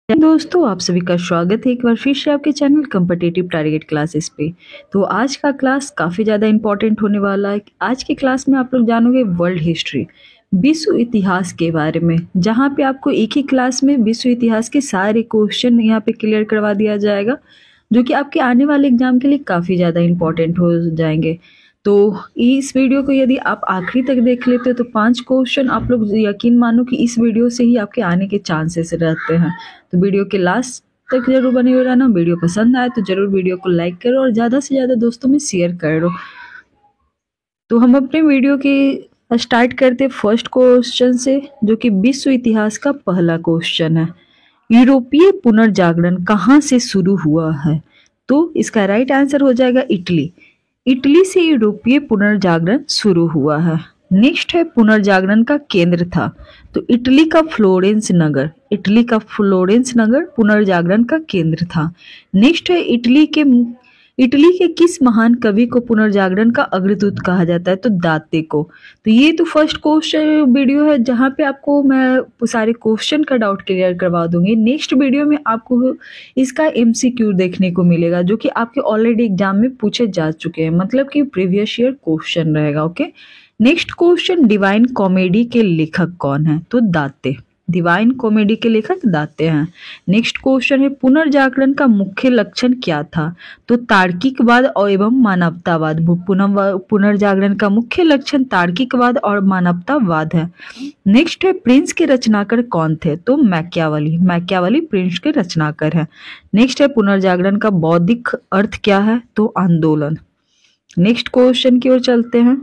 दोस्तों, आप सभी का स्वागत है एक बार फिर से आपके चैनल कॉम्पिटिटिव टारगेट क्लासेस पे। तो आज का क्लास काफ़ी ज़्यादा इंपॉर्टेंट होने वाला है। आज की क्लास में आप लोग जानोगे वर्ल्ड हिस्ट्री, विश्व इतिहास के बारे में, जहाँ पे आपको एक ही क्लास में विश्व इतिहास के सारे क्वेश्चन यहाँ पे क्लियर करवा दिया जाएगा, जो कि आपके आने वाले एग्जाम के लिए काफ़ी ज़्यादा इंपॉर्टेंट हो जाएंगे। तो इस वीडियो को यदि आप आखिरी तक देख लेते हो तो 5 क्वेश्चन आप लोग यकीन मानो कि इस वीडियो से ही आपके आने के चांसेस रहते हैं। तो वीडियो के लास्ट तक जरूर बने हुए रहना। वीडियो पसंद आए तो जरूर वीडियो को लाइक करो और ज़्यादा से ज़्यादा दोस्तों में शेयर करो। तो हम अपने वीडियो की स्टार्ट करते फर्स्ट क्वेश्चन से, जो कि विश्व इतिहास का पहला क्वेश्चन है। यूरोपीय पुनर्जागरण कहाँ से शुरू हुआ है? तो इसका राइट आंसर हो जाएगा इटली। इटली से यूरोपीय पुनर्जागरण शुरू हुआ है। नेक्स्ट है पुनर्जागरण का केंद्र था, तो इटली का फ्लोरेंस नगर। इटली का फ्लोरेंस नगर पुनर्जागरण का केंद्र था। नेक्स्ट है इटली के किस महान कवि को पुनर्जागरण का अग्रदूत कहा जाता है? तो दाते को। तो ये तो फर्स्ट क्वेश्चन वीडियो है जहाँ पे आपको मैं सारे क्वेश्चन का डाउट क्लियर करवा दूंगी। नेक्स्ट वीडियो में आपको इसका एमसीक्यू देखने को मिलेगा, जो कि आपके ऑलरेडी एग्जाम में पूछे जा चुके हैं, मतलब कि प्रीवियस ईयर क्वेश्चन रहेगा। Okay, next question, divine comedy के लेखक कौन है? तो दाते। डिवाइन कॉमेडी के लेखक दाते हैं। नेक्स्ट क्वेश्चन है, पुनर्जागरण का मुख्य लक्षण क्या था? तो तार्किकवाद और एवं मानवतावाद। पुनर्जागरण का मुख्य लक्षण तार्किकवाद और मानवतावाद है। नेक्स्ट है, प्रिंस के रचनाकार कौन थे? तो मैकियावली। मैकियावली प्रिंस के रचनाकार है। नेक्स्ट है, पुनर्जागरण का बौद्धिक अर्थ क्या है? तो आंदोलन। नेक्स्ट क्वेश्चन की ओर चलते हैं।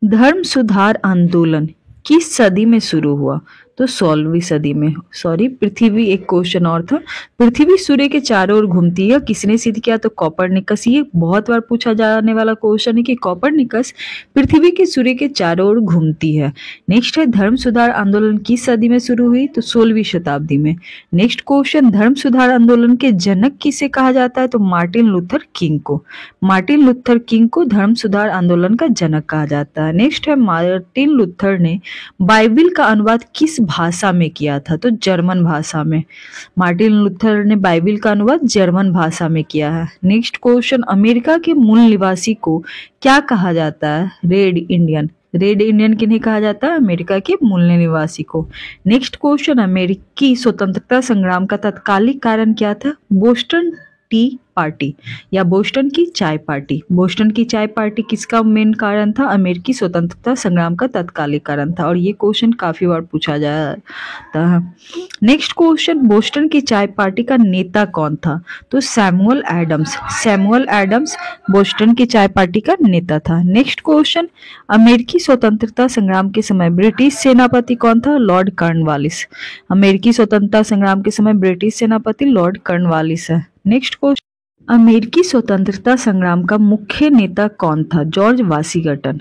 धर्म सुधार आंदोलन किस सदी में शुरू हुआ? तो 16वीं सदी में। सॉरी, पृथ्वी, एक क्वेश्चन और था। पृथ्वी सूर्य के चारों ओर घूमती है, किसने सिद्ध किया? तो कॉपरनिकस। ये बहुत बार पूछा जाने वाला क्वेश्चन है कि कॉपरनिकस पृथ्वी के सूर्य के चारों ओर घूमती है। नेक्स्ट है, धर्म सुधार आंदोलन किस सदी में शुरू हुई? तो 16वीं शताब्दी में। नेक्स्ट क्वेश्चन, धर्म सुधार आंदोलन के जनक किसे कहा जाता है? तो मार्टिन लूथर किंग को। मार्टिन लूथर किंग को धर्म सुधार आंदोलन का जनक कहा जाता है। नेक्स्ट है, मार्टिन लूथर ने बाइबिल का अनुवाद किस भाषा में किया था? तो जर्मन भाषा में। मार्टिन लूथर ने बाइबिल का अनुवाद जर्मन भाषा में किया है। नेक्स्ट क्वेश्चन, अमेरिका के मूल निवासी को क्या कहा जाता है? Red Indian. रेड इंडियन किन्हें कहा जाता है? अमेरिका के मूल निवासी को। नेक्स्ट क्वेश्चन, अमेरिकी स्वतंत्रता संग्राम का तत्कालिक कारण क्या था? बोस्टन टी पार्टी या बोस्टन की चाय पार्टी। बोस्टन की चाय पार्टी किसका मेन कारण था? अमेरिकी स्वतंत्रता संग्राम का तत्कालिक कारण था, और ये क्वेश्चन काफी बार पूछा जाता है। नेक्स्ट क्वेश्चन, बोस्टन की चाय पार्टी का नेता कौन था? तो Samuel Adams. Samuel Adams Boston की चाय पार्टी का नेता था। नेक्स्ट क्वेश्चन, अमेरिकी स्वतंत्रता संग्राम के समय ब्रिटिश सेनापति कौन था? Lord Cornwallis. अमेरिकी स्वतंत्रता संग्राम के समय ब्रिटिश सेनापति लॉर्ड कॉर्नवालिस है। नेक्स्ट क्वेश्चन, अमेरिकी स्वतंत्रता संग्राम का मुख्य नेता कौन था? George Washington.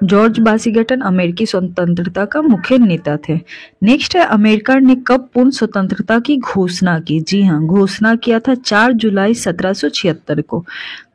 जॉर्ज वाशिंगटन अमेरिकी स्वतंत्रता का मुख्य नेता थे। नेक्स्ट है, अमेरिका ने कब पूर्ण स्वतंत्रता की घोषणा की? जी हाँ, घोषणा किया था 4 जुलाई 1776 को।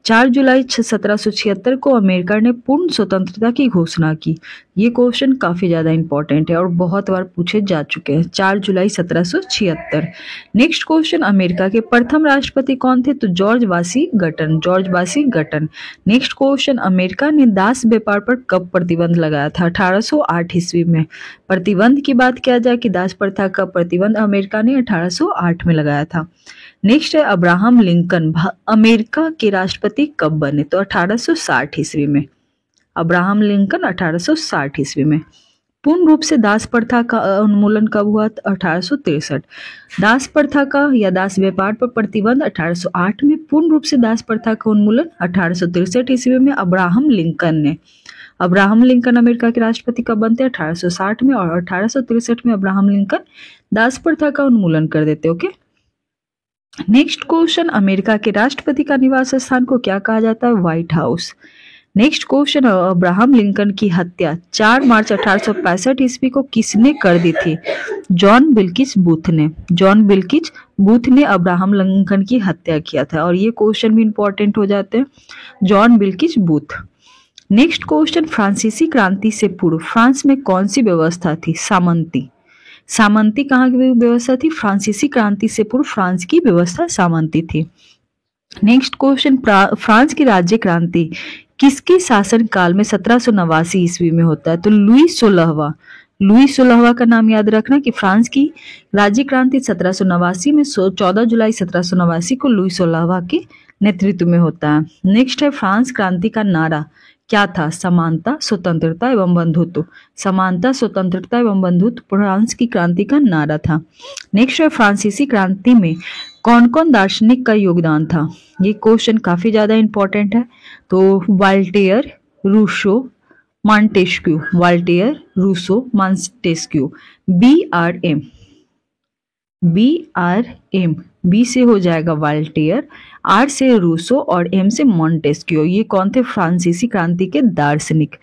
4 जुलाई 1776 को अमेरिका ने पूर्ण स्वतंत्रता की घोषणा की। ये क्वेश्चन काफी ज्यादा इंपॉर्टेंट है और बहुत बार पूछे जा चुके हैं। 4 जुलाई 1776। नेक्स्ट क्वेश्चन, अमेरिका के प्रथम राष्ट्रपति कौन थे? तो George Washington. George Washington. Next question, America ने दास व्यापार पर कब प्रतिबंध लगाया था? 1808 ईस्वी में। प्रतिबंध की बात किया जाए कि दास प्रथा का प्रतिबंध अमेरिका ने 1808 में लगाया था। नेक्स्ट है, अब्राहम लिंकन अमेरिका के राष्ट्रपति कब बने? तो 1860 ईस्वी में। अब्राहम लिंकन 1860 ईस्वी में। पूर्ण रूप से दास प्रथा का उन्मूलन कब हुआ? 1863। दास प्रथा का या दास व्यापार पर प्रतिबंध 1808 में। पूर्ण रूप से दास प्रथा का उन्मूलन 1863 ईस्वी में अब्राहम लिंकन ने। अब्राहम लिंकन अमेरिका के राष्ट्रपति कब बनते? 1860 में, और 1863 में अब्राहम लिंकन दास प्रथा का उन्मूलन कर देते। ओके, नेक्स्ट क्वेश्चन, अमेरिका के राष्ट्रपति का निवास स्थान को क्या कहा जाता है? White house. Next question, Abraham Lincoln की हत्या 4 मार्च 1865 ईस्वी को किसने कर दी थी? जॉन बिल्किस बूथ ने। जॉन बिल्किस बूथ ने अब्राहम लिंकन की हत्या किया था, और ये क्वेश्चन भी इंपॉर्टेंट हो जाते हैं। John Bilkis booth. Next question, फ्रांसीसी क्रांति से पूर्व फ्रांस में कौन सी व्यवस्था थी? सामंती। सामंती कहाँ की व्यवस्था थी? फ्रांसीसी क्रांति से पूर्व फ्रांस की व्यवस्था सामंती थी। नेक्स्ट क्वेश्चन, फ्रांस की राज्य क्रांति किसके शासन काल में 1789 ईस्वी में होता है? तो लुई 16वां का नाम याद रखना कि फ्रांस की राज्य क्रांति 1789 में 14 जुलाई 1789 को लुई 16वां के नेतृत्व में होता है। नेक्स्ट है, फ्रांस क्रांति का नारा क्या था? समानता, स्वतंत्रता एवं बंधुत्व। समानता, स्वतंत्रता एवं बंधुत्व फ्रांस की क्रांति का नारा था। नेक्स्ट है, फ्रांसीसी क्रांति में कौन कौन दार्शनिक का योगदान था? ये क्वेश्चन काफी ज्यादा इंपॉर्टेंट है। तो Voltaire, Rousseau, Montesquieu. Voltaire, Rousseau, Montesquieu. BRM, BRM। B से हो जाएगा वॉल्टेयर, आर से रूसो और एम से मॉन्टेस्क्यू। ये कौन थे? फ्रांसीसी क्रांति के दार्शनिक।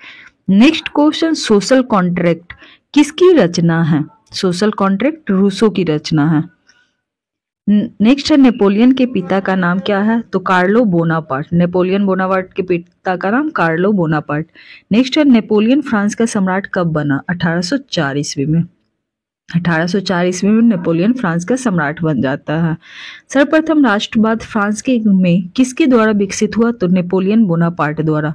नेक्स्ट क्वेश्चन, सोशल कॉन्ट्रैक्ट किसकी रचना है? सोशल कॉन्ट्रैक्ट रूसो की रचना है। नेक्स्ट है, नेपोलियन के पिता का नाम क्या है? तो कार्लो बोनापार्ट। नेपोलियन बोनापार्ट के पिता का नाम कार्लो बोनापार्ट। नेक्स्ट है, नेपोलियन फ्रांस का सम्राट कब बना? 1804 ईस्वी में। 1804 ईस्वी में नेपोलियन फ्रांस का सम्राट बन जाता है। सर्वप्रथम राष्ट्रवाद फ्रांस के में किसके द्वारा विकसित हुआ? तो नेपोलियन बोनापार्ट द्वारा।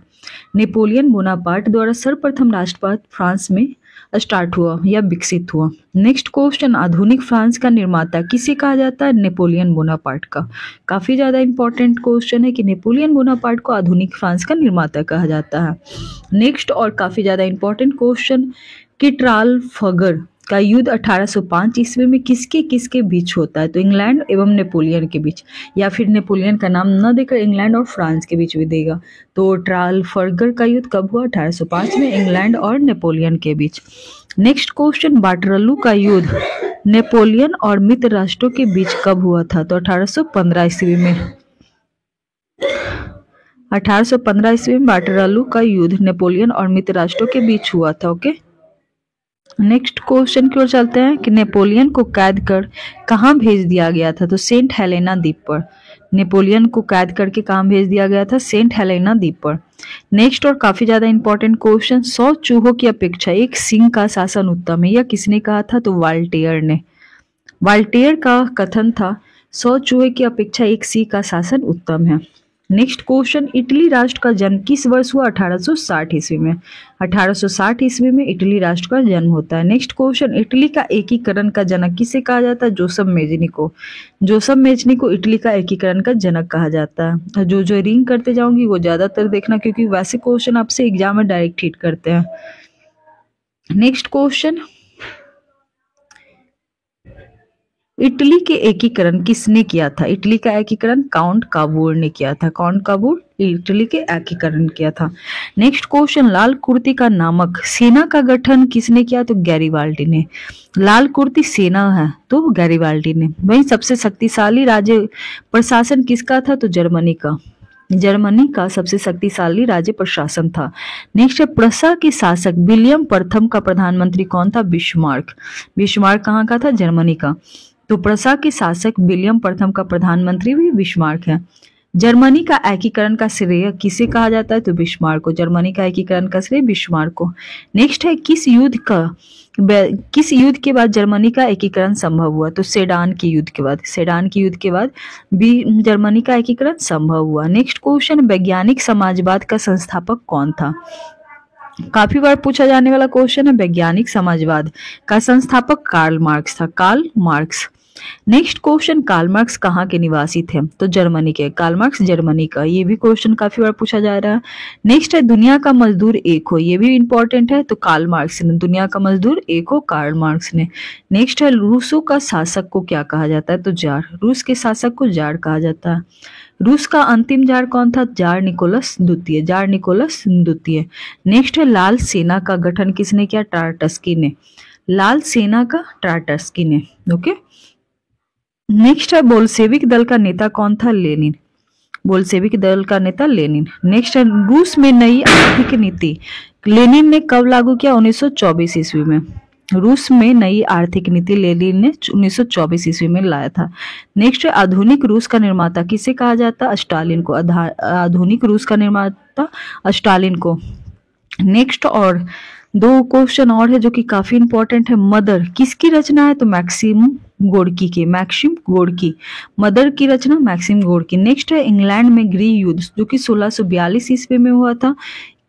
नेपोलियन बोनापार्ट द्वारा सर्वप्रथम राष्ट्रवाद फ्रांस में स्टार्ट हुआ या विकसित हुआ। नेक्स्ट क्वेश्चन, आधुनिक फ्रांस का निर्माता किसे कहा जाता है? नेपोलियन बोनापार्ट का। काफी ज्यादा इंपॉर्टेंट क्वेश्चन है कि नेपोलियन बोनापार्ट को आधुनिक फ्रांस का निर्माता कहा जाता है। नेक्स्ट और काफी ज्यादा इंपॉर्टेंट क्वेश्चन कि ट्राफल्गर का युद्ध 1805 ईस्वी में किसके किसके बीच होता है? तो इंग्लैंड एवं नेपोलियन के बीच, या फिर नेपोलियन का नाम न देकर इंग्लैंड और फ्रांस के बीच भी देगा। तो ट्राफल्गर का युद्ध कब हुआ? 1805 में, इंग्लैंड और नेपोलियन के बीच। नेक्स्ट क्वेश्चन, वाटरलू का युद्ध नेपोलियन और मित्र राष्ट्रों के बीच कब हुआ था? तो 1815 ईस्वी में। 1815 ईस्वी में वाटरलू का युद्ध नेपोलियन और मित्र राष्ट्रों के बीच हुआ था। ओके, नेक्स्ट क्वेश्चन की ओर चलते हैं कि नेपोलियन को कैद कर कहाँ भेज दिया गया था? तो सेंट हेलेना द्वीप पर। नेपोलियन को कैद करके कहाँ भेज दिया गया था? सेंट हेलेना द्वीप पर। नेक्स्ट और काफी ज्यादा इंपॉर्टेंट क्वेश्चन, 100 चूहों की अपेक्षा एक सिंह का शासन उत्तम है, यह किसने कहा था? तो वॉल्टेयर ने। वॉल्टेयर का कथन था 100 चूहे की अपेक्षा एक सिंह का शासन उत्तम है। नेक्स्ट क्वेश्चन, इटली राष्ट्र का जन्म किस वर्ष हुआ? 1860 ईस्वी में। 1860 ईस्वी में इटली राष्ट्र का जन्म होता है। नेक्स्ट क्वेश्चन, इटली का एकीकरण का जनक किसे कहा जाता है? जोसेफ मेजनी को। जोसेफ मेजनी को इटली का एकीकरण का जनक कहा जाता है। जो रिंग करते जाऊंगी वो ज्यादातर देखना, क्योंकि वैसे क्वेश्चन आपसे एग्जाम में डायरेक्ट हिट करते हैं। नेक्स्ट क्वेश्चन, इटली के एकीकरण किसने किया था? इटली का एकीकरण काउंट काबूर ने किया था। काउंट काबूर इटली के एकीकरण किया था। नेक्स्ट क्वेश्चन, लाल कुर्ती का नामक सेना का गठन किसने किया? तो गैरिबाल्डी ने। लाल कुर्ती सेना है तो गैरिबाल्डी ने। वहीं सबसे शक्तिशाली राज्य प्रशासन किसका था? तो जर्मनी का। जर्मनी का सबसे शक्तिशाली राज्य प्रशासन था। नेक्स्ट है, प्रसा के शासक विलियम प्रथम का प्रधानमंत्री कौन था? बिस्मार्क। बिस्मार्क कहाँ का था? जर्मनी का। तो प्रसा के शासक विलियम प्रथम का प्रधानमंत्री भी बिस्मार्क है। जर्मनी का एकीकरण का श्रेय किसे कहा जाता है? तो बिस्मार्क को। जर्मनी का एकीकरण का श्रेय बिस्मार्क को। नेक्स्ट है, किस युद्ध के बाद जर्मनी का एकीकरण संभव हुआ? तो सेडान के युद्ध के बाद। सेडान के युद्ध के बाद भी जर्मनी का एकीकरण संभव हुआ। नेक्स्ट क्वेश्चन, वैज्ञानिक समाजवाद का संस्थापक कौन था? काफी बार पूछा जाने वाला क्वेश्चन है। वैज्ञानिक समाजवाद का संस्थापक कार्ल मार्क्स था। Karl Marx. Next question, Karl Marx कहाँ के निवासी थे? तो जर्मनी के। कार्ल मार्क्स जर्मनी का। ये भी क्वेश्चन काफी बार पूछा जा रहा है। नेक्स्ट है, दुनिया का मजदूर एक हो, ये भी इंपॉर्टेंट है। तो कार्ल मार्क्स ने। दुनिया का मजदूर एक हो, कार्ल मार्क्स ने। नेक्स्ट है, रूसों का शासक को क्या कहा जाता है? तो जार। रूस के शासक को जार कहा जाता है। रूस का अंतिम जार कौन था? जार निकोलस द्वितीय। जार निकोलस द्वितीय। नेक्स्ट है, लाल सेना का गठन किसने किया? ट्राटस्की ने। लाल सेना का ट्राटस्की ने। ओके, नेक्स्ट है, बोल्शेविक दल का नेता कौन था? लेनिन। बोल्शेविक दल का नेता लेनिन। नेक्स्ट है, रूस में नई आर्थिक नीति लेनिन ने कब लागू किया? 1924 ईस्वी में। रूस में नई आर्थिक नीति लेनिन ने 1924 ईस्वी में लाया था। नेक्स्ट है, आधुनिक रूस का निर्माता किसे कहा जाता है? स्टालिन को। आधुनिक रूस का निर्माता स्टालिन को। नेक्स्ट और दो क्वेश्चन और है जो कि काफी इंपॉर्टेंट है। मदर किसकी रचना है? तो मैक्सिम गोर्की की, मैक्सिम गोर्की। मदर की रचना मैक्सिम गोर्की। नेक्स्ट है इंग्लैंड में गृह युद्ध जो कि 1642 ईस्वी में हुआ था।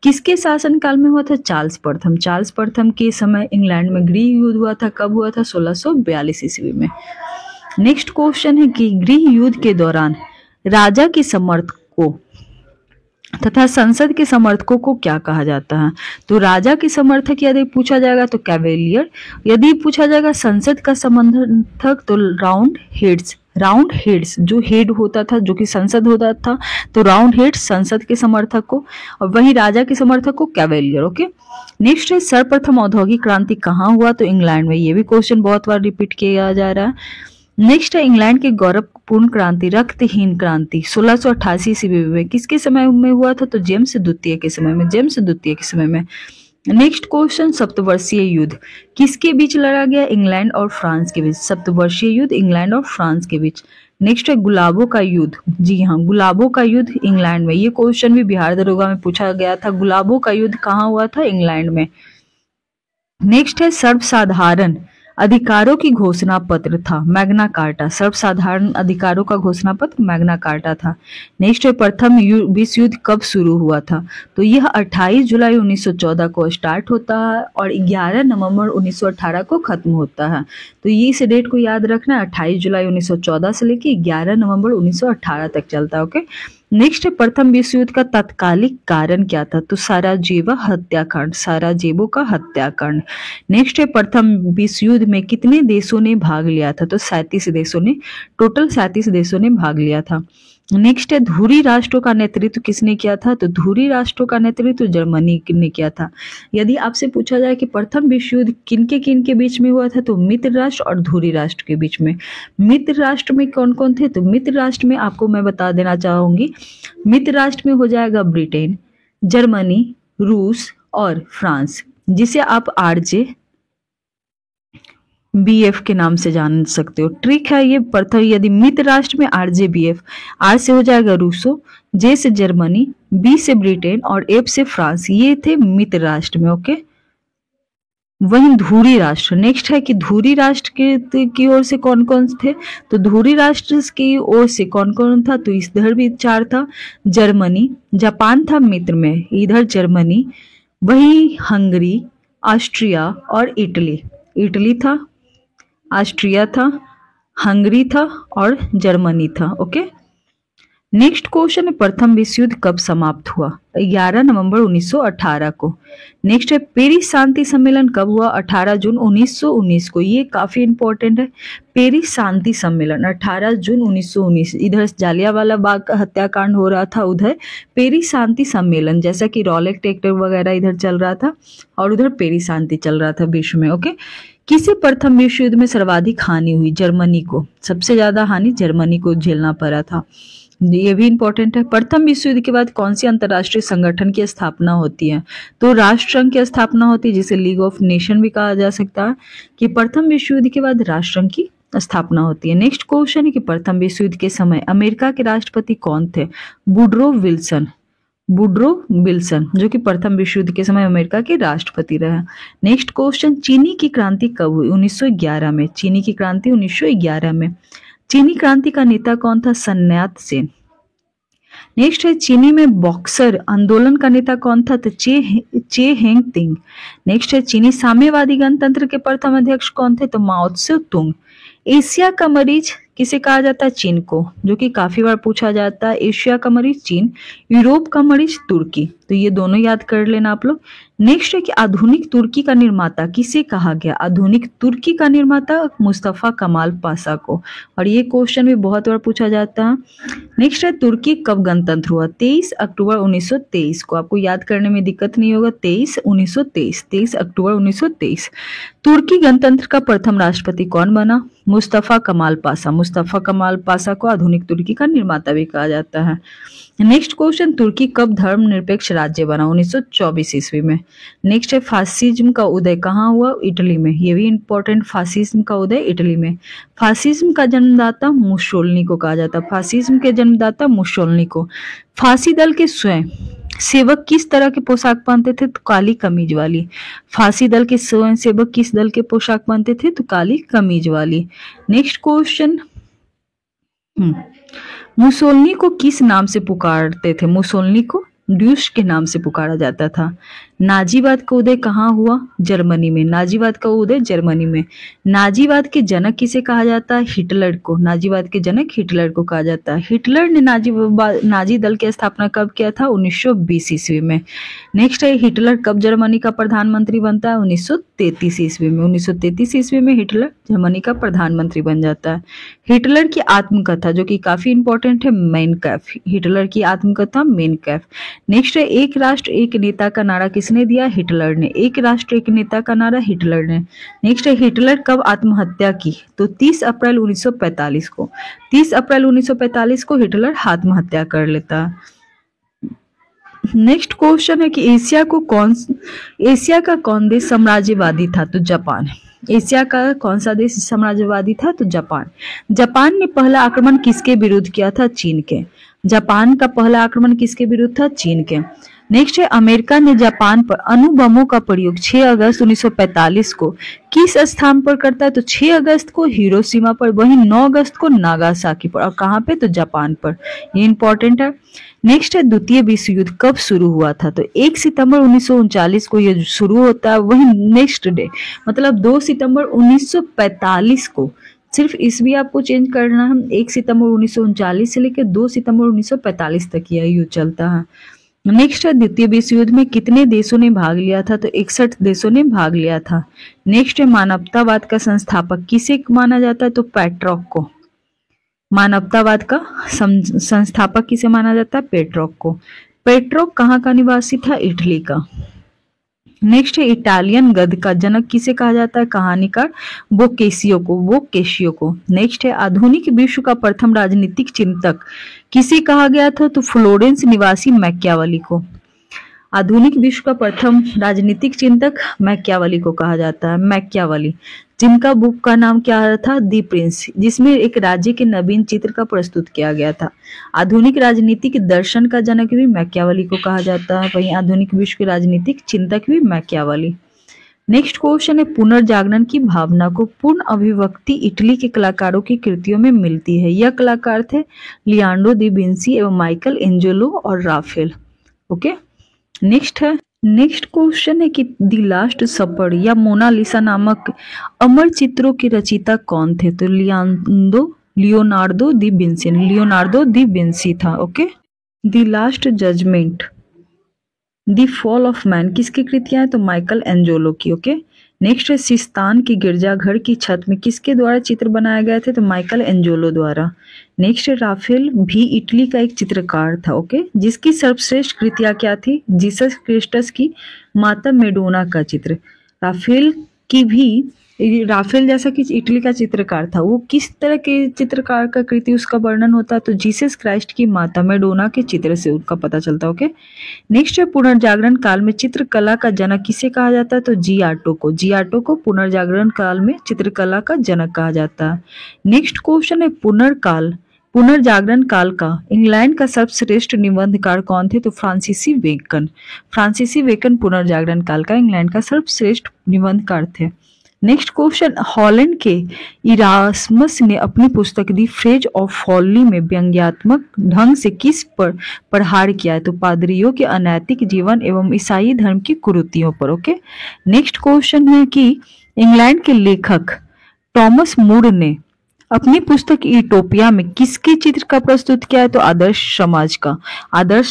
किसके शासनकाल में हुआ था? चार्ल्स प्रथम। चार्ल्स प्रथम के समय इंग्लैंड में गृह युद्ध हुआ था। कब हुआ था? 1642 ईस्वी में। नेक्स्ट क्वेश्चन है कि गृह युद्ध के दौरान राजा के समर्थकों तथा संसद के समर्थकों को क्या कहा जाता है? तो राजा के समर्थक यदि पूछा जाएगा तो कैवेलियर, यदि पूछा जाएगा संसद का समर्थक तो राउंड हेड्स। राउंड हेड्स जो हेड होता था, जो कि संसद होता था, तो राउंड हेड्स संसद के समर्थक को, और वही राजा के समर्थक को कैवेलियर। ओके। नेक्स्ट है सर्वप्रथम औद्योगिक क्रांति कहाँ हुआ? तो इंग्लैंड में। ये भी क्वेश्चन बहुत बार रिपीट किया जा रहा है। नेक्स्ट है इंग्लैंड की गौरवपूर्ण क्रांति, रक्तहीन क्रांति 1688 ईस्वी में किसके समय में हुआ था? तो जेम्स द्वितीय के समय में। जेम्स द्वितीय के समय में। नेक्स्ट क्वेश्चन सप्तवर्षीय युद्ध किसके बीच लड़ा गया? इंग्लैंड और फ्रांस के बीच। सप्तवर्षीय युद्ध इंग्लैंड और फ्रांस के बीच। नेक्स्ट है गुलाबों का युद्ध। जी हाँ, गुलाबों का युद्ध इंग्लैंड में। ये क्वेश्चन भी बिहार दरोगा में पूछा गया था। गुलाबों का युद्ध कहाँ हुआ था? इंग्लैंड में। नेक्स्ट है सर्वसाधारण अधिकारों की घोषणा पत्र था, मैग्ना कार्टा। सर्वसाधारण अधिकारों का घोषणा पत्र मैग्ना कार्टा था। नेक्स्ट है प्रथम विश्व युद्ध कब शुरू हुआ था? तो यह 28 जुलाई 1914 को स्टार्ट होता है और 11 नवंबर 1918 को खत्म होता है। तो ये इस डेट को याद रखना, 28 जुलाई 1914 से लेकर 11 नवंबर 1918 तक चलता है। ओके। नेक्स्ट है प्रथम विश्व युद्ध का तात्कालिक कारण क्या था? तो साराजेवो हत्याकांड, साराजेवो का हत्याकांड। नेक्स्ट है प्रथम विश्व युद्ध में कितने देशों ने भाग लिया था? तो 37 देशों ने, टोटल 37 देशों ने भाग लिया था। नेक्स्ट है धुरी राष्ट्रों का नेतृत्व किसने किया था? तो धुरी राष्ट्रों का नेतृत्व जर्मनी ने किया था। यदि आपसे पूछा जाए कि प्रथम विश्व युद्ध किन के बीच में हुआ था? तो मित्र राष्ट्र और धुरी राष्ट्र के बीच में। मित्र राष्ट्र में कौन कौन थे? तो मित्र राष्ट्र में आपको मैं बता देना चाहूंगी, मित्र राष्ट्र में हो जाएगा ब्रिटेन, जर्मनी, रूस और फ्रांस, जिसे आप RJBF के नाम से जान सकते हो। ट्रिक है ये, प्रथम यदि मित्र राष्ट्र में RJBF, R से हो जाएगा रूसो, J से जर्मनी, B से ब्रिटेन और F से फ्रांस, ये थे मित्र राष्ट्र में। ओके। वहीं धुरी राष्ट्र, नेक्स्ट है कि धुरी राष्ट्र की ओर से कौन कौन थे? तो धुरी राष्ट्र की ओर से कौन कौन था? तो इधर भी 4 था, जर्मनी, जापान था मित्र में, इधर जर्मनी, वही हंगरी, ऑस्ट्रिया और इटली। इटली था, ऑस्ट्रिया था, हंगरी था और जर्मनी था। ओके। नेक्स्ट क्वेश्चन है प्रथम विश्व युद्ध कब समाप्त हुआ? 11 नवंबर 1918 को। नेक्स्ट है पेरिस शांति सम्मेलन कब हुआ? 18 जून 1919 को। ये काफी इंपॉर्टेंट है। पेरिस शांति सम्मेलन 18 जून 1919, इधर जालियांवाला बाग का हत्याकांड हो रहा था, उधर पेरिस शांति सम्मेलन, जैसा कि रॉलेट एक्ट वगैरह इधर चल रहा था और उधर पेरिस शांति चल रहा था विश्व में। ओके। किसे प्रथम विश्व युद्ध में सर्वाधिक हानि हुई? जर्मनी को। सबसे ज्यादा हानि जर्मनी को झेलना पड़ा था। ये भी इंपॉर्टेंट है। प्रथम विश्व युद्ध के बाद कौन सी अंतरराष्ट्रीय संगठन की स्थापना होती है? तो राष्ट्रसंघ की स्थापना होती है, जिसे लीग ऑफ नेशन भी कहा जा सकता है, कि प्रथम विश्व युद्ध के बाद राष्ट्रसंघ की स्थापना होती है। नेक्स्ट क्वेश्चन है कि प्रथम विश्व युद्ध के समय अमेरिका के राष्ट्रपति कौन थे? Woodrow Wilson. वुडरो विल्सन, जो कि प्रथम विश्व युद्ध के समय अमेरिका के राष्ट्रपति रहे। नेक्स्ट क्वेश्चन, चीनी की क्रांति कब हुई? 1911 में। चीनी की क्रांति 1911 में। चीनी क्रांति का नेता कौन था? सन न्यात सेन। नेक्स्ट है चीनी में बॉक्सर आंदोलन का नेता कौन था? तो चे हेंग तिंग। नेक्स्ट है चीनी साम्यवादी गणतंत्र के प्रथम अध्यक्ष कौन थे? तो माओ त्से तुंग। एशिया का मरीज किसे कहा जाता है? चीन को, जो कि काफी बार पूछा जाता है। एशिया का मरीज चीन, यूरोप का मरीज तुर्की। तो ये दोनों याद कर लेना आप लोग। नेक्स्ट है कि आधुनिक तुर्की का निर्माता किसे कहा गया? आधुनिक तुर्की का निर्माता मुस्तफा कमाल पाशा को, और ये क्वेश्चन भी बहुत बार पूछा जाता है। नेक्स्ट है तुर्की कब गणतंत्र हुआ? 23 अक्टूबर 1923 को। आपको याद करने में दिक्कत नहीं होगा। 23 अक्टूबर 1923। तुर्की गणतंत्र का प्रथम राष्ट्रपति कौन बना? मुस्तफा कमाल पाशा। मुस्तफा कमाल पाशा को आधुनिक तुर्की का निर्माता भी कहा जाता है। नेक्स्ट क्वेश्चन, तुर्की कब धर्मनिरपेक्ष राज्य बना? 1924 ईस्वी में। नेक्स्ट है फासिज्म का उदय कहाँ हुआ? इटली में। ये भी इंपॉर्टेंट, फासिज्म का उदय इटली में। फासिज्म का जन्मदाता मुसोलिनी को कहा जाता है। फासिज्म के जन्मदाता मुसोलिनी को। फांसी दल के स्वयं सेवक किस तरह के पोशाक पहनते थे? तो काली कमीज वाली। फांसी दल के स्वयं सेवक किस दल के पोशाक पहनते थे? तो काली कमीज वाली। नेक्स्ट क्वेश्चन, मुसोलिनी को किस नाम से पुकारते थे? मुसोलिनी को ड्यूस के नाम से पुकारा जाता था। नाजीवाद का उदय कहाँ हुआ? जर्मनी में। नाजीवाद का उदय जर्मनी में। नाजीवाद के जनक किसे कहा जाता है? हिटलर को। नाजीवाद के जनक हिटलर को कहा जाता है। हिटलर ने नाजी दल की स्थापना कब किया था? 1920 ईस्वी में। नेक्स्ट है, हिटलर कब जर्मनी का प्रधानमंत्री बनता है? 1933 ईस्वी में। 1933 ईस्वी में हिटलर जर्मनी का प्रधानमंत्री बन जाता है। हिटलर की आत्मकथा जो कि काफी इंपॉर्टेंट है, मेन कैफ। हिटलर की आत्मकथा मेन कैफ। नेक्स्ट है, एक राष्ट्र एक नेता का नारा किसने दिया? हिटलर ने। एक राष्ट्र एक नेता का नारा हिटलर ने। नेक्स्ट है, हिटलर कब आत्महत्या की? तो 30 अप्रैल 1945 को। 30 अप्रैल 1945 को हिटलर आत्महत्या कर लेता है। नेक्स्ट क्वेश्चन है कि एशिया का कौन देश साम्राज्यवादी था? तो जापान। एशिया का कौन सा देश साम्राज्यवादी था? तो जापान। जापान ने पहला आक्रमण किसके विरुद्ध किया था? चीन के। जापान का पहला आक्रमण किसके विरुद्ध था? चीन के। नेक्स्ट है, अमेरिका ने जापान पर अणु बमों का प्रयोग 6 अगस्त 1945 को किस स्थान पर करता है? तो 6 अगस्त को हिरोशिमा पर, वहीं 9 अगस्त को नागासाकी पर। और कहाँ पे? तो जापान पर। ये इंपॉर्टेंट है। नेक्स्ट है, द्वितीय विश्व युद्ध कब शुरू हुआ था? तो 1 सितंबर 1939 को यह शुरू होता है। वहीं नेक्स्ट डे मतलब 2 सितंबर 1945 को, सिर्फ ईस्वी आपको चेंज करना है। 1 सितंबर 1939 से लेकर 2 सितंबर 1945 तक यह युद्ध चलता है। नेक्स्ट है, द्वितीय विश्व युद्ध में कितने देशों ने भाग लिया था? तो 61 देशों ने भाग लिया था। नेक्स्ट है, मानवतावाद का संस्थापक किसे माना जाता है? तो पेट्रोक को। मानवतावाद का संस्थापक किसे माना जाता है? पेट्रोक को। पेट्रोक कहाँ का निवासी था? इटली का। नेक्स्ट है, इटालियन गद्य का जनक किसे कहा जाता है? कहानीकार बोकेशियो को। नेक्स्ट है, आधुनिक विश्व का प्रथम राजनीतिक चिंतक किसे कहा गया था? तो फ्लोरेंस निवासी मैकियावेली को। आधुनिक विश्व का प्रथम राजनीतिक चिंतक मैकियावेली को कहा जाता है। मैकियावेली, जिनका बुक का नाम क्या था? दी प्रिंस, जिसमें एक राज्य के नवीन चित्र का प्रस्तुत किया गया था। आधुनिक राजनीतिक दर्शन का जनक भी मैकियावेली को कहा जाता है। वहीं आधुनिक विश्व के राजनीतिक चिंतक भी मैकियावेली। नेक्स्ट क्वेश्चन है, पुनर्जागरण की भावना को पूर्ण अभिव्यक्ति इटली के कलाकारों की कृतियों में मिलती है। यह कलाकार थे लियोनार्डो दा विंसी एवं माइकल एंजेलो और राफेल। ओके, नेक्स्ट क्वेश्चन है कि द लास्ट सपर या मोनालिसा नामक अमर चित्रों के रचयिता कौन थे? तो लियोनार्डो दा विंसी था। Okay, the last judgement, the fall of man किसकी कृतियां हैं? तो माइकल एंजेलो की। ओके, नेक्स्ट है, सिस्तान की गिरजाघर की छत में किसके द्वारा चित्र बनाए गए थे? तो माइकल एंजेलो द्वारा। नेक्स्ट है, राफेल भी इटली का एक चित्रकार था। ओके, जिसकी सर्वश्रेष्ठ कृतियां क्या थी? जीसस क्रिस्टस की माता मेडोना का चित्र। राफेल जैसा कि इटली का चित्रकार था, वो किस तरह के चित्रकार का कृति उसका वर्णन होता है? तो जीसस क्राइस्ट की माता मेडोना के चित्र से उनका पता चलता है। ओके, नेक्स्ट है, पुनर्जागरण काल में चित्रकला का जनक किसे कहा जाता है? तो जियाटो को पुनर्जागरण काल में चित्रकला का जनक कहा जाता है। नेक्स्ट क्वेश्चन है, पुनर्जागरण काल का इंग्लैंड का सर्वश्रेष्ठ निबंधकार कौन थे? तो फ्रांसीसी बेकन पुनर्जागरण काल का इंग्लैंड का सर्वश्रेष्ठ निबंधकार थे। नेक्स्ट क्वेश्चन, हॉलैंड के इरास्मस ने अपनी पुस्तक दी फ्रेज ऑफ फॉली में व्यंग्यात्मक ढंग से किस पर प्रहार किया है? तो पादरियों के अनैतिक जीवन एवं ईसाई धर्म की कुरीतियों पर। ओके, नेक्स्ट क्वेश्चन है कि इंग्लैंड के लेखक टॉमस मूर ने अपनी पुस्तक यूटोपिया में किसके चित्र का प्रस्तुत किया है? तो आदर्श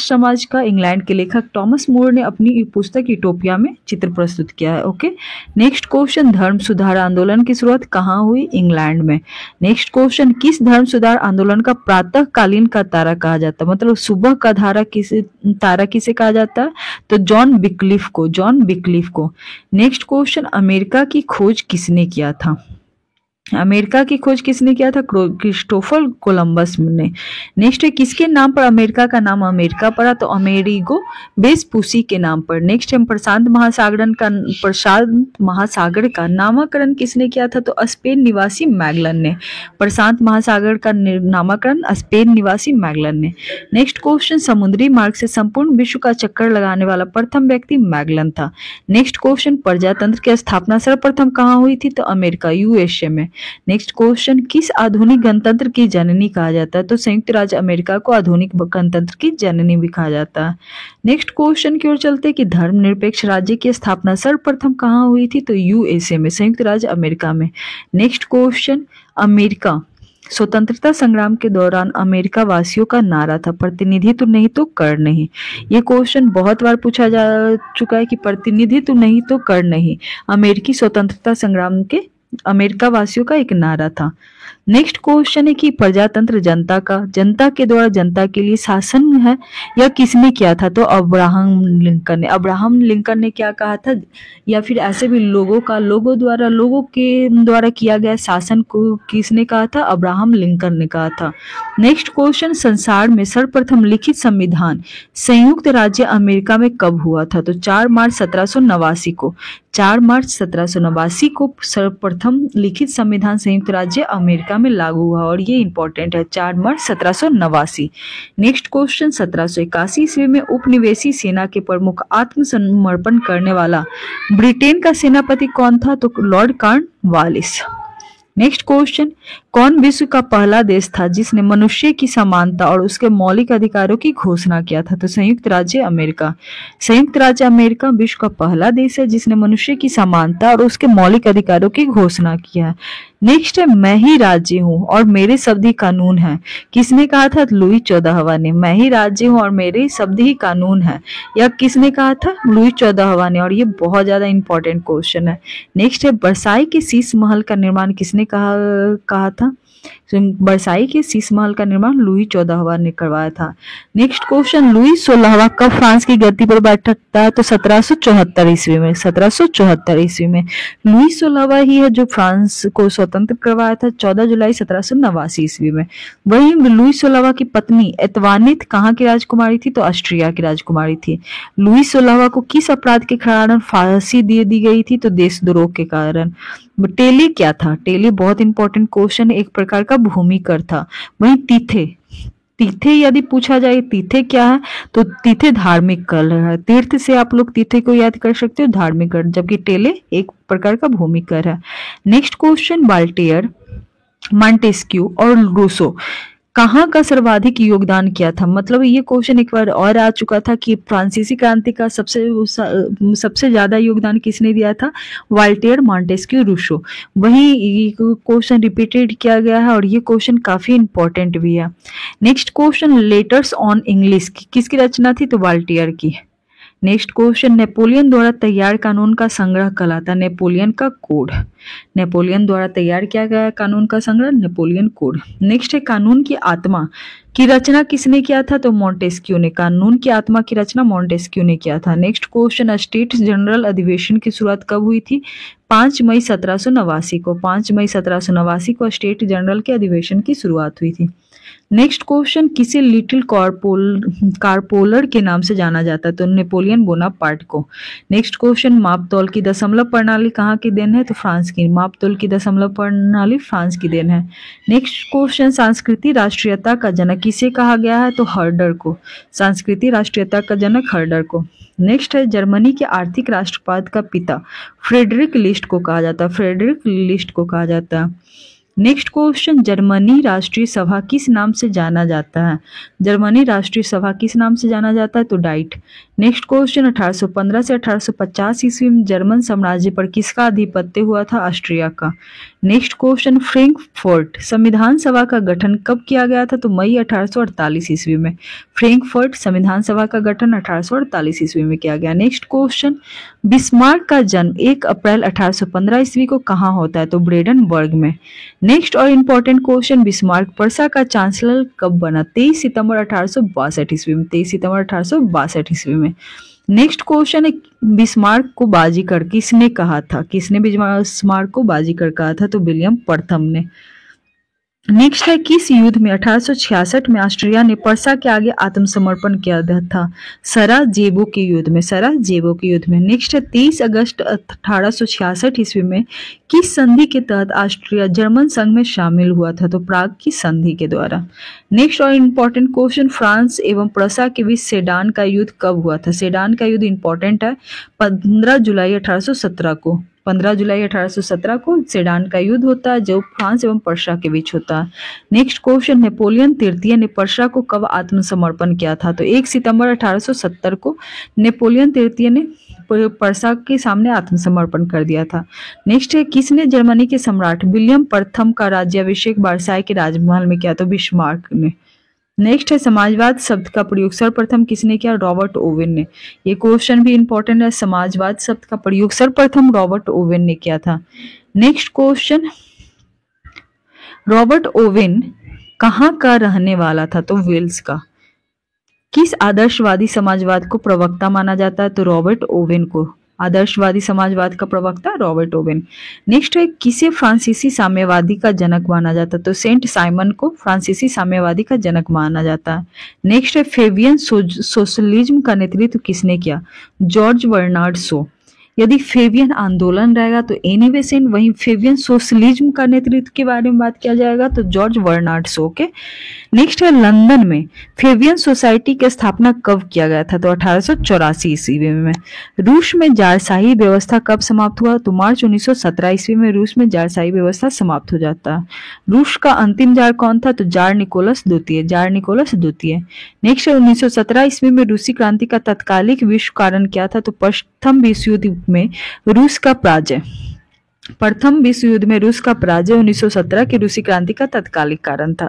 समाज का इंग्लैंड के लेखक टॉमस मूर ने अपनी पुस्तक यूटोपिया में चित्र प्रस्तुत किया है। ओके, नेक्स्ट क्वेश्चन, धर्म सुधार आंदोलन की शुरुआत कहाँ हुई? इंग्लैंड में। नेक्स्ट क्वेश्चन, किस धर्म सुधार आंदोलन का प्रातः कालीन का तारा कहा जाता है? मतलब सुबह का तारा किसे कहा जाता है? तो जॉन विक्लिफ को। नेक्स्ट क्वेश्चन, अमेरिका की खोज किसने किया था? अमेरिका की खोज किसने किया था? क्रिस्टोफर कोलंबस ने। नेक्स्ट है, किसके नाम पर अमेरिका का नाम अमेरिका पड़ा? तो अमेरिगो वेस्पुसी के नाम पर। नेक्स्ट है, प्रशांत महासागर का नामकरण किसने किया था? तो स्पेन निवासी मैगलन ने। प्रशांत महासागर का नामकरण स्पेन निवासी मैगलन ने। नेक्स्ट क्वेश्चन, समुद्री मार्ग से संपूर्ण विश्व का चक्कर लगाने वाला प्रथम व्यक्ति मैगलन था। नेक्स्ट क्वेश्चन, प्रजातंत्र की स्थापना सर्वप्रथम कहाँ हुई थी? तो अमेरिका यूएसए में। नेक्स्ट क्वेश्चन, किस आधुनिक गणतंत्र की जननी कहा जाता है? तो संयुक्त राज्य अमेरिका को आधुनिक गणतंत्र की जननी भी कहा जाता है। नेक्स्ट क्वेश्चन की ओर चलते कि धर्मनिरपेक्ष राज्य की स्थापना सर्वप्रथम कहाँ हुई थी? तो यूएसए में, संयुक्त राज्य अमेरिका में। नेक्स्ट क्वेश्चन, अमेरिका स्वतंत्रता संग्राम के दौरान अमेरिका वासियों का नारा था प्रतिनिधित्व नहीं तो कर नहीं। ये क्वेश्चन बहुत बार पूछा जा चुका है कि प्रतिनिधित्व नहीं तो कर नहीं अमेरिकी स्वतंत्रता संग्राम के अमेरिका वासियों का एक नारा था। नेक्स्ट क्वेश्चन है कि प्रजातंत्र जनता के द्वारा जनता के लिए शासन है यह किसने किया था? तो अब्राहम लिंकन ने। अब्राहम लिंकन ने क्या कहा था? या फिर ऐसे भी लोगों के द्वारा किया गया शासन को किसने कहा था? अब्राहम लिंकन ने कहा था। नेक्स्ट क्वेश्चन, संसार में सर्वप्रथम लिखित संविधान संयुक्त राज्य अमेरिका में कब हुआ था? तो 4 मार्च 1789 को। 4 मार्च 1789 को सर्वप्रथम लिखित संविधान संयुक्त राज्य अमेरिका में लागू हुआ और ये इंपॉर्टेंट है, 4 मार्च 1789। नेक्स्ट क्वेश्चन, 1781 ईस्वी में उपनिवेशी सेना के प्रमुख आत्मसमर्पण करने वाला ब्रिटेन का सेनापति कौन था? तो लॉर्ड कॉर्नवालिस। नेक्स्ट क्वेश्चन, कौन विश्व का पहला देश था जिसने मनुष्य की समानता और उसके मौलिक अधिकारों की घोषणा किया था? तो संयुक्त राज्य अमेरिका। संयुक्त राज्य अमेरिका विश्व का पहला देश है जिसने मनुष्य की समानता और उसके मौलिक अधिकारों की घोषणा किया है। नेक्स्ट है, मैं ही राज्य हूँ और मेरे शब्द ही कानून है किसने कहा था? लुई 14वां ने। मैं ही राज्य हूँ और मेरे शब्द ही कानून है, यह किसने कहा था? लुई 14वां ने। और ये बहुत ज्यादा इंपॉर्टेंट क्वेश्चन है। नेक्स्ट है, वर्साई के शीश महल का निर्माण किसने कहा था? वर्साई के शीश महल का निर्माण लुई 14वां ने करवाया था। नेक्स्ट क्वेश्चन, लुई 16वां कब फ्रांस की गद्दी पर बैठता है? तो 1774 ईस्वी में। 1774 ईस्वी में लुई 16वां ही है जो फ्रांस को स्वतंत्र करवाया था 14 जुलाई 1789 ईस्वी में। वहीं लुई 16वां की पत्नी एतवानित कहाँ की राजकुमारी थी? तो ऑस्ट्रिया की राजकुमारी थी। लुई 16वां को किस अपराध के कारण फांसी दे दी गई थी? तो देशद्रोह के कारण। टेली क्या था? टेली बहुत इंपॉर्टेंट क्वेश्चन, एक प्रकार का भूमिकर था। वहीं तीथे यदि पूछा जाए तीथे क्या है? तो तीथे धार्मिक कलर है। तीर्थ से आप लोग तीथे को याद कर सकते हो, धार्मिक कलर, जबकि टेले एक प्रकार का भूमिकर है। नेक्स्ट क्वेश्चन, बाल्टियर, मॉन्टेस्क्यू और रूसो कहाँ का सर्वाधिक योगदान किया था? मतलब ये क्वेश्चन एक बार और आ चुका था कि फ्रांसीसी क्रांति का सबसे ज्यादा योगदान किसने दिया था? Voltaire, Montesquieu, Rousseau. वही क्वेश्चन रिपीटेड किया गया है और ये क्वेश्चन काफी इंपॉर्टेंट भी है। Next question, letters on English किसकी रचना थी? तो वाल्टेयर की। नेक्स्ट क्वेश्चन, नेपोलियन द्वारा तैयार कानून का संग्रह कहलाता? नेपोलियन का कोड। नेपोलियन द्वारा तैयार किया गया कानून का संग्रह नेपोलियन कोड। नेक्स्ट है, कानून की आत्मा की रचना किसने किया था? तो मॉन्टेस्क्यू ने। कानून की आत्मा की रचना मॉन्टेस्क्यू ने किया था। नेक्स्ट क्वेश्चन, स्टेट्स जनरल अधिवेशन की शुरुआत कब हुई थी? 5 मई 1789 को। 5 मई 1789 को स्टेट जनरल के अधिवेशन की शुरुआत हुई थी। नेक्स्ट क्वेश्चन, किसे लिटिल कारपोलर के नाम से जाना जाता है? तो नेपोलियन बोनापार्ट को। नेक्स्ट क्वेश्चन, मापतौल की दशमलव प्रणाली कहाँ की देन है? तो फ्रांस की। मापतौल की दशमलव प्रणाली फ्रांस की देन है। नेक्स्ट क्वेश्चन, संस्कृति राष्ट्रीयता का जनक किसे कहा गया है? तो हर्डर को। संस्कृति राष्ट्रीयता का जनक हर्डर को। नेक्स्ट है, जर्मनी के आर्थिक राष्ट्रवाद का पिता फ्रेडरिक लिस्ट को कहा जाता है। फ्रेडरिक लिस्ट को कहा जाता है। नेक्स्ट क्वेश्चन, जर्मनी राष्ट्रीय सभा किस नाम से जाना जाता है? जर्मनी राष्ट्रीय सभा किस नाम से जाना जाता है? तो डाइट। नेक्स्ट क्वेश्चन, 1815 से 1850 ईस्वी में जर्मन साम्राज्य पर किसका आधिपत्य हुआ था? ऑस्ट्रिया का। नेक्स्ट क्वेश्चन, फ्रैंकफर्ट संविधान सभा का गठन कब किया गया था? तो मई 1848 ईस्वी में। फ्रैंकफर्ट संविधान सभा का गठन 1848 ईस्वी में किया गया। नेक्स्ट क्वेश्चन, बिस्मार्क का जन्म 1 अप्रैल 1815 ईस्वी को कहाँ होता है? तो ब्रेडनबर्ग में। नेक्स्ट और इम्पोर्टेंट क्वेश्चन, बिस्मार्क पर्सा का चांसलर कब बना? 23 सितंबर 1862 ईस्वी में। 23 सितंबर 1862 ईस्वी में। नेक्स्ट क्वेश्चन है, बिस्मार्क को बाजीगर किसने कहा था? किसने बिस्मार्क को बाजीगर कहा था? तो विलियम प्रथम ने। नेक्स्ट है, किस युद्ध में 1866 में ऑस्ट्रिया ने पर्सा के आगे आत्मसमर्पण किया था? सराजेवो के युद्ध में, सराजेवो के युद्ध में। नेक्स्ट है, 23 अगस्त 1866 ईस्वी में किस संधि के तहत ऑस्ट्रिया जर्मन संघ में शामिल हुआ था? तो प्राग की संधि के द्वारा। नेक्स्ट और इम्पोर्टेंट क्वेश्चन, फ्रांस एवं प्रसा के बीच सेडान का युद्ध कब हुआ था? सेडान का युद्ध इंपॉर्टेंट है, 15 जुलाई 1817 को। 15 जुलाई 1817 को सेडान का युद्ध होता है जो फ्रांस एवं पर्सा के बीच होता है। नेक्स्ट क्वेश्चन, नेपोलियन तृतीय ने पर्सा को कब आत्मसमर्पण किया था? तो 1 सितंबर 1870 को नेपोलियन तृतीय ने पर्सा के सामने आत्मसमर्पण कर दिया था। नेक्स्ट है, किसने जर्मनी के सम्राट विलियम प्रथम का राज्याभिषेक वर्साई के राजमहल में किया? तो बिस्मार्क ने। नेक्स्ट है, समाजवाद शब्द का प्रयोग सर्वप्रथम किसने किया? रॉबर्ट ओवेन ने। ये क्वेश्चन भी इंपॉर्टेंट है, समाजवाद शब्द का प्रयोग सर्वप्रथम रॉबर्ट ओवेन ने किया था। नेक्स्ट क्वेश्चन, रॉबर्ट ओवेन कहाँ का रहने वाला था? तो वेल्स का। किस आदर्शवादी समाजवाद को प्रवक्ता माना जाता है? तो रॉबर्ट ओवेन को। आदर्शवादी समाजवाद का प्रवक्ता रॉबर्ट ओवेन। नेक्स्ट है, किसे फ्रांसीसी साम्यवादी का जनक माना जाता है? तो सेंट साइमन को फ्रांसीसी साम्यवादी का जनक माना जाता है। नेक्स्ट है, फेबियन सोशलिज्म का नेतृत्व किसने किया? George Bernard Shaw. यदि फेबियन आंदोलन रहेगा तो एनी बेसेंट, वहीं फेबियन सोशलिज्म का नेतृत्व के बारे में बात किया जाएगा तो जॉर्ज बर्नार्ड शो के। नेक्स्ट है, लंदन में फेबियन सोसाइटी की स्थापना कब किया गया था? तो 1884 ईस्वी में। रूस में जारशाही व्यवस्था कब समाप्त हुआ? तो मार्च 1917 ईस्वी में रूस में जारशाही व्यवस्था समाप्त हो जाता है। रूस का अंतिम जार कौन था? तो जार निकोलस द्वितीय, जार निकोलस द्वितीय। नेक्स्ट है, 1917 ईस्वी में रूसी क्रांति का तत्कालिक विश्व कारण क्या था? तो प्रथम विश्व युद्ध में रूस का पराजय। प्रथम विश्व युद्ध में रूस का पराजय 1917 की रूसी क्रांति का तत्कालिक कारण था।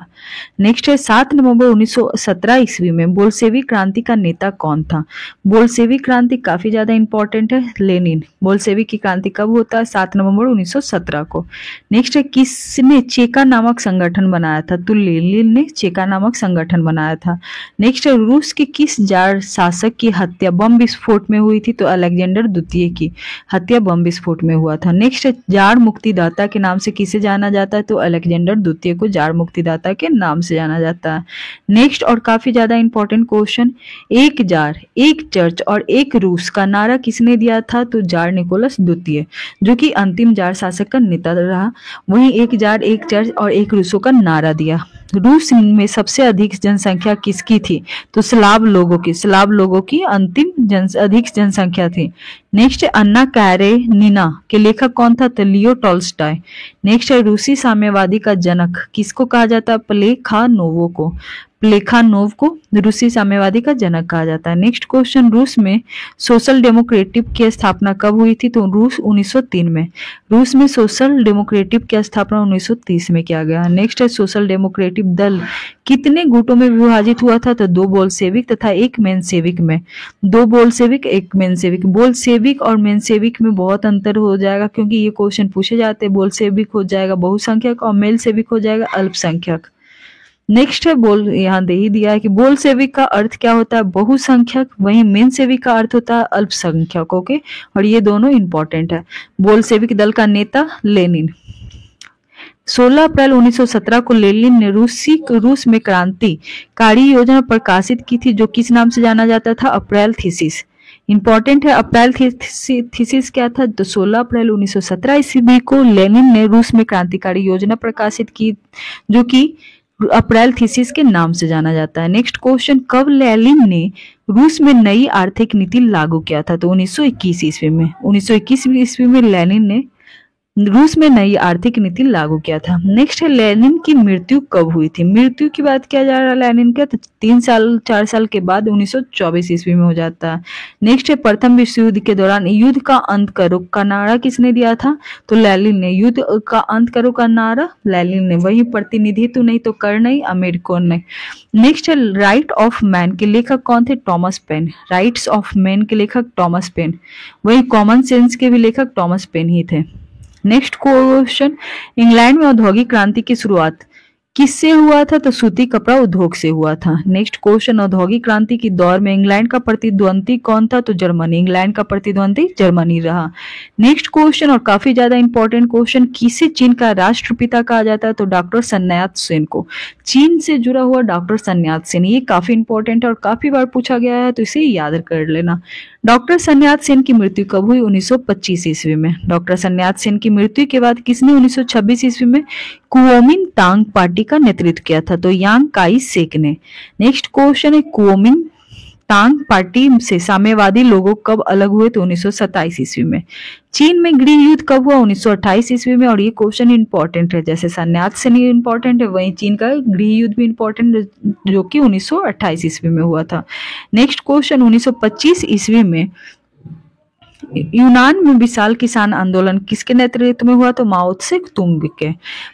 नेक्स्ट है, 7 नवंबर 1917 ईस्वी में बोल्शेविक क्रांति का नेता कौन था? बोल्शेविक क्रांति काफी ज्यादा इंपॉर्टेंट है, लेनिन। बोल्शेविक की क्रांति कब होता है? 7 नवंबर 1917 को। नेक्स्ट है, किसने चेका नामक संगठन बनाया था? तो लेनिन ने चेका नामक संगठन बनाया था। नेक्स्ट है, रूस के किस जार शासक की हत्या बम विस्फोट में हुई थी? तो अलेक्जेंडर द्वितीय की हत्या बम विस्फोट में हुआ था। नेक्स्ट, जार मुक्तिदाता के नाम से किसे जाना जाता है? तो अलेक्जेंडर द्वितीय को जार मुक्तिदाता के नाम से जाना जाता है। नेक्स्ट और काफी ज्यादा इंपॉर्टेंट क्वेश्चन, एक जार, एक चर्च और एक रूस का नारा किसने दिया था? तो जार निकोलस द्वितीय, जो कि अंतिम जार शासक का नेता रहा। वहीं एक जार, एक चर्च और एक रूसों का नारा दिया। रूस में सबसे अधिक जनसंख्या किसकी थी? तो स्लाव लोगों की, स्लाव लोगों की अधिक जनसंख्या थी। नेक्स्ट है, अन्ना कैरेनिना के लेखक कौन था? तो लियो टॉल्स्टॉय। नेक्स्ट है, रूसी साम्यवादी का जनक किसको कहा जाता है? प्लेखानोव को। प्लेखानोव को रूसी साम्यवादी का जनक कहा जाता है। नेक्स्ट क्वेश्चन, रूस में सोशल डेमोक्रेटिव की स्थापना कब हुई थी? तो रूस 1903 में। रूस में सोशल डेमोक्रेटिव की स्थापना 1930 में किया गया। नेक्स्ट है, सोशल डेमोक्रेटिव दल कितने गुटों में विभाजित हुआ था? तो 2 बोल्शेविक तथा 1 मेनसेविक में। 2 बोल्शेविक, 1 मेनसेविक। बोल्शेविक और मेनसेविक में बहुत अंतर हो जाएगा क्योंकि ये क्वेश्चन पूछे जाते हैं। बोल्शेविक हो जाएगा बहुसंख्यक और मेलसेविक हो जाएगा अल्पसंख्यक। नेक्स्ट है, यहाँ दे ही दिया है कि बोल्शेविक का अर्थ क्या होता है? बहुसंख्यक, वहीं मेनसेविक का अर्थ होता है अल्पसंख्यक। ओके, और ये दोनों इंपॉर्टेंट है। बोल्शेविक दल का नेता लेनिन। 16 अप्रैल 1917 को लेनिन ने रूस में क्रांतिकारी योजना प्रकाशित की थी जो किस नाम से जाना जाता था? April thesis. इंपॉर्टेंट है, अप्रैल थीसिस क्या था? तो 16 अप्रैल 1917 ईस्वी को लेनिन ने रूस में क्रांतिकारी योजना प्रकाशित की जो कि अप्रैल थीसिस के नाम से जाना जाता है। नेक्स्ट क्वेश्चन, कब लेनिन ने रूस में नई आर्थिक नीति लागू किया था? तो 1921 ईस्वी में। 1921 ईस्वी में लेनिन ने रूस में नई आर्थिक नीति लागू किया था। नेक्स्ट है, लेनिन की मृत्यु कब हुई थी? मृत्यु की बात किया जा रहा है लेनिन का, तो 4 साल के बाद 1924 ईस्वी में हो जाता है। नेक्स्ट है, प्रथम विश्व युद्ध के दौरान युद्ध का अंत करो का नारा किसने दिया था? तो लेनिन ने। युद्ध का अंत करो का नारा लेनिन ने। वही प्रतिनिधित्व नहीं तो कर नहीं, अमेरिकन ने। नेक्स्ट है, राइट ऑफ मैन के लेखक कौन थे? Thomas Paine. Rights of man के लेखक टॉमस पेन। वही कॉमन सेंस के भी लेखक टॉमस पेन ही थे। नेक्स्ट क्वेश्चन, इंग्लैंड में औद्योगिक क्रांति की शुरुआत किससे हुआ था? तो सूती कपड़ा उद्योग से हुआ था। नेक्स्ट क्वेश्चन, औद्योगिक क्रांति के दौर में इंग्लैंड का प्रतिद्वंदी कौन था? तो जर्मनी। इंग्लैंड का प्रतिद्वंदी जर्मनी रहा। नेक्स्ट क्वेश्चन और काफी ज्यादा इंपॉर्टेंट क्वेश्चन, किसे चीन का राष्ट्रपिता कहा जाता है? तो डॉक्टर sun यat-sen को। चीन से जुड़ा हुआ डॉक्टर sun यat-sen, ये काफी इंपॉर्टेंट है और काफी बार पूछा गया है, तो इसे याद कर लेना। डॉक्टर sun यat-sen की मृत्यु कब हुई? 1925 ईस्वी में। डॉक्टर sun यat-sen की मृत्यु के बाद किसने 1926 ईस्वी में कुओमिंतांग पार्टी का नेतृत्व किया था? तो यांग काई शेक ने। नेक्स्ट क्वेश्चन है, कुओमिंतांग पार्टी से साम्यवादी लोगों कब अलग हुए? तो 1927 ईस्वी में। चीन में गृह युद्ध कब हुआ? 1928 ईस्वी में। और ये क्वेश्चन इंपॉर्टेंट है, जैसे sun यat-sen इंपॉर्टेंट है, वहीं चीन का गृह युद्ध भी इंपॉर्टेंट है, जो कि 1928 ईस्वी में हुआ था। नेक्स्ट क्वेश्चन, 1925 ईस्वी में यूनान में विशाल किसान आंदोलन किसके नेतृत्व में हुआ? तो माओ त्से तुंग के।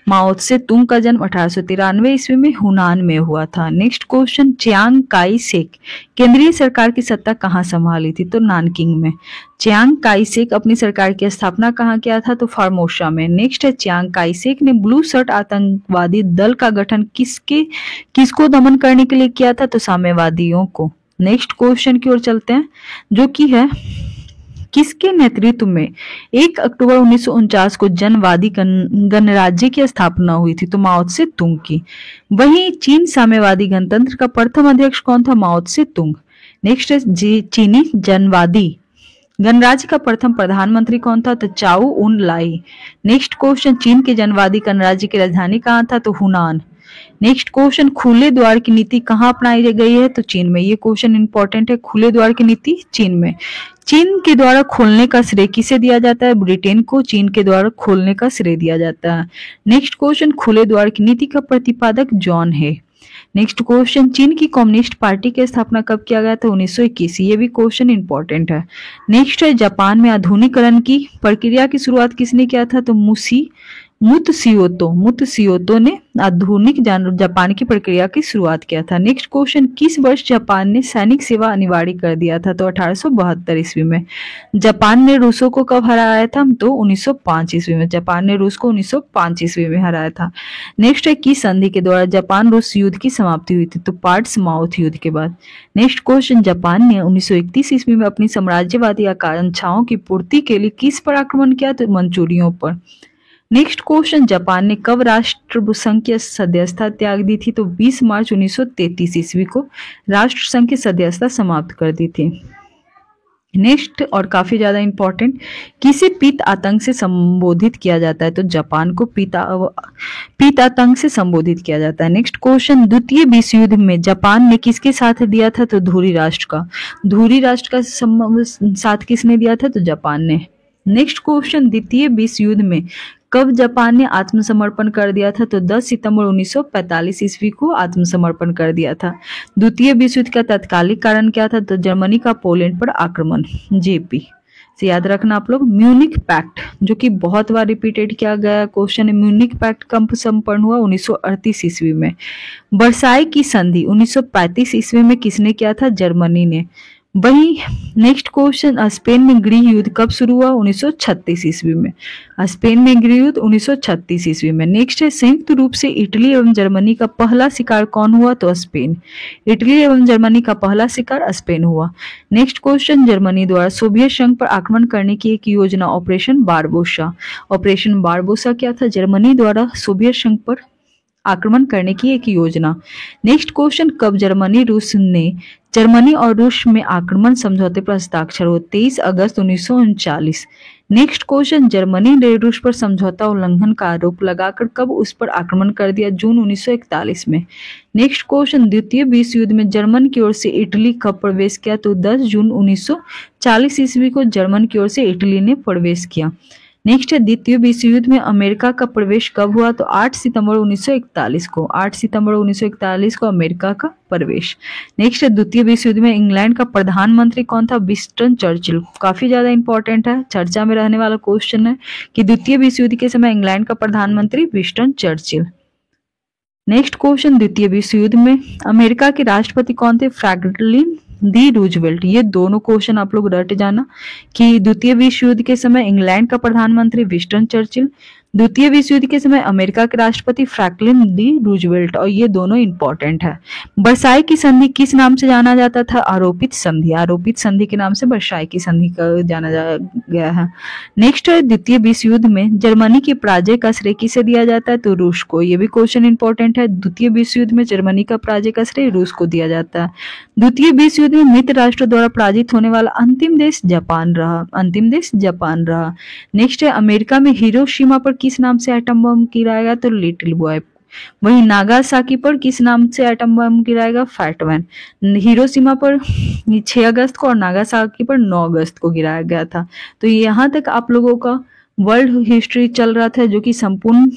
माओ त्से तुंग का जन्म 1893 ईस्वी में हुनान में हुआ था। Next question, Chiang Kai Shek केंद्रीय सरकार की सत्ता कहाँ संभाली थी? तो नानकिंग में। चियांग काई शेक अपनी सरकार की स्थापना कहाँ किया था? तो फार्मोसा में। नेक्स्ट है, चियांग काई शेक ने ब्लू शर्ट आतंकवादी दल का गठन किसको दमन करने के लिए किया था? तो साम्यवादियों को। नेक्स्ट क्वेश्चन की ओर चलते हैं, जो कि है, किसके नेतृत्व में 1 अक्टूबर 1949 को जनवादी गणराज्य की स्थापना हुई थी? तो माओ त्से तुंग की। वहीं चीन साम्यवादी गणतंत्र का प्रथम अध्यक्ष कौन था? माओ त्से तुंग। नेक्स्ट है, चीनी जनवादी गणराज्य का प्रथम प्रधानमंत्री कौन था? तो चाउ उन लाई। नेक्स्ट क्वेश्चन, चीन के जनवादी गणराज्य की राजधानी कहाँ था? तो हुनान। नेक्स्ट क्वेश्चन, खुले द्वार की नीति कहाँ अपनाई गई है? तो चीन में। ये क्वेश्चन इंपॉर्टेंट है, खुले द्वार की नीति चीन में। चीन के द्वारा खोलने का श्रेय किसे दिया जाता है? ब्रिटेन को चीन के द्वारा खोलने का श्रेय दिया जाता है। नेक्स्ट क्वेश्चन, खुले द्वार की नीति का प्रतिपादक जॉन है। नेक्स्ट क्वेश्चन, चीन की कम्युनिस्ट पार्टी की स्थापना कब किया गया था? 1921। ये भी क्वेश्चन इंपॉर्टेंट है। नेक्स्ट है, जापान में आधुनिकीकरण की प्रक्रिया की शुरुआत किसने किया था? तो मुत्सुयोतो ने आधुनिक जापान की प्रक्रिया की शुरुआत किया था। नेक्स्ट क्वेश्चन, किस वर्ष जापान ने सैनिक सेवा अनिवार्य कर दिया था? तो 1872 ईस्वी में। जापान ने रूसों को कब हराया था? तो 1905 ईस्वी में। जापान ने रूस को 1905 ईस्वी में हराया था। नेक्स्ट है, किस संधि के द्वारा जापान रूस युद्ध की समाप्ति हुई थी? तो पोर्ट्समाउथ युद्ध के बाद। नेक्स्ट क्वेश्चन, जापान ने 1931 ईस्वी में अपनी साम्राज्यवादी आकांक्षाओं की पूर्ति के लिए किस पर आक्रमण किया? तो मंचूरियों पर। नेक्स्ट क्वेश्चन, जापान ने कब राष्ट्र संघ की सदस्यता त्याग दी थी? तो 20 मार्च 1933 ईस्वी को राष्ट्र संघ की सदस्यता समाप्त कर दी थी। नेक्स्ट और काफी ज्यादा इंपॉर्टेंट, किसे पीत आतंक से संबोधित किया जाता है? तो जापान को पीत आतंक से संबोधित किया जाता है। नेक्स्ट क्वेश्चन, द्वितीय विश्व युद्ध में जापान ने किसके साथ दिया था? तो धुरी राष्ट्र का। धुरी राष्ट्र का साथ किसने दिया था? तो जापान ने। नेक्स्ट क्वेश्चन, द्वितीय विश्व युद्ध में कब जापान ने आत्मसमर्पण कर दिया था? तो 10 सितंबर 1945 ईस्वी को आत्मसमर्पण कर दिया था। द्वितीय विश्व युद्ध का तात्कालिक कारण क्या था? तो जर्मनी का पोलैंड पर आक्रमण। जेपी से याद रखना आप लोग। म्यूनिक पैक्ट, जो कि बहुत बार रिपीटेड किया गया क्वेश्चन है, म्यूनिक पैक्ट कब संपन्न हुआ? 1938 ईस्वी में। वर्साई की संधि 1935 ईस्वी में किसने किया था? जर्मनी ने। वही नेक्स्ट क्वेश्चन, स्पेन में गृह युद्ध कब शुरू हुआ? 1936 ईस्वी में। स्पेन में गृह युद्ध 1936 ईस्वी में। नेक्स्ट है, संयुक्त रूप से इटली एवं जर्मनी का पहला शिकार कौन हुआ? तो स्पेन। इटली एवं जर्मनी का पहला शिकार स्पेन हुआ। नेक्स्ट क्वेश्चन, जर्मनी द्वारा सोवियत संघ पर आक्रमण करने की एक योजना ऑपरेशन बारबोसा। ऑपरेशन बारबोसा क्या था? जर्मनी द्वारा सोवियत संघ पर आक्रमण करने की एक योजना। नेक्स्ट क्वेश्चन, कब जर्मनी और रूस में आक्रमण समझौते पर हस्ताक्षर हुए? 23 अगस्त 1939। नेक्स्ट क्वेश्चन, जर्मनी ने रूस पर समझौता उल्लंघन का आरोप लगाकर कब उस पर आक्रमण कर दिया? जून 1941 में। नेक्स्ट क्वेश्चन, द्वितीय विश्व युद्ध में जर्मन की ओर से इटली कब प्रवेश किया? तो 10 जून 1940 ईस्वी को जर्मन की ओर से इटली ने प्रवेश किया। नेक्स्ट है, द्वितीय विश्व युद्ध में अमेरिका का प्रवेश कब हुआ? तो 8 सितंबर 1941 को। 8 सितंबर 1941 को अमेरिका का प्रवेश। नेक्स्ट है, द्वितीय विश्व युद्ध में इंग्लैंड का प्रधानमंत्री कौन था? Winston Churchill. काफी ज्यादा इंपॉर्टेंट है, चर्चा में रहने वाला क्वेश्चन है कि द्वितीय विश्व युद्ध के समय इंग्लैंड का प्रधानमंत्री विंस्टन चर्चिल। नेक्स्ट क्वेश्चन, द्वितीय विश्व युद्ध में अमेरिका के राष्ट्रपति कौन थे? Franklin D Roosevelt. ये दोनों क्वेश्चन आप लोग रट जाना कि द्वितीय विश्व युद्ध के समय इंग्लैंड का प्रधानमंत्री विंस्टन चर्चिल, द्वितीय विश्व युद्ध के समय अमेरिका के राष्ट्रपति फ्रैंकलिन डी रूजवेल्ट, और ये दोनों इंपॉर्टेंट है। वर्साई की संधि किस नाम से जाना जाता था? आरोपित संधि। आरोपित संधि के नाम से वर्साई की संधि का जाना गया है। नेक्स्ट है, द्वितीय विश्व युद्ध में जर्मनी की पराजय का श्रेय किसे दिया जाता है? तो रूस को। ये भी क्वेश्चन इंपॉर्टेंट है। द्वितीय विश्व युद्ध में जर्मनी का पराजय का श्रेय रूस को दिया जाता है। द्वितीय विश्व युद्ध में मित्र राष्ट्र द्वारा पराजित होने वाला अंतिम देश जापान रहा। अंतिम देश जापान रहा। नेक्स्ट है, अमेरिका में हिरोशिमा पर किस नाम से एटम बम गिराया गया? तो लिटिल बॉय। वहीं नागासाकी पर किस नाम से एटम बम गिराएगा? Fat man. हिरोशिमा पर 6 अगस्त को और नागासाकी पर 9 अगस्त को गिराया गया था। तो यहाँ तक आप लोगों का वर्ल्ड हिस्ट्री चल रहा था, जो कि संपूर्ण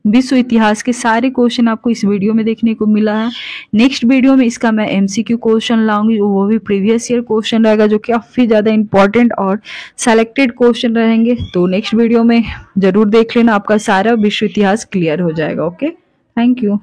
विश्व इतिहास के सारे क्वेश्चन आपको इस वीडियो में देखने को मिला है। नेक्स्ट वीडियो में इसका मैं एमसीक्यू क्वेश्चन लाऊंगी, वो भी प्रीवियस ईयर क्वेश्चन रहेगा, जो कि काफी ज्यादा इंपॉर्टेंट और सेलेक्टेड क्वेश्चन रहेंगे। तो नेक्स्ट वीडियो में जरूर देख लेना, आपका सारा विश्व इतिहास क्लियर हो जाएगा। Okay, thank you.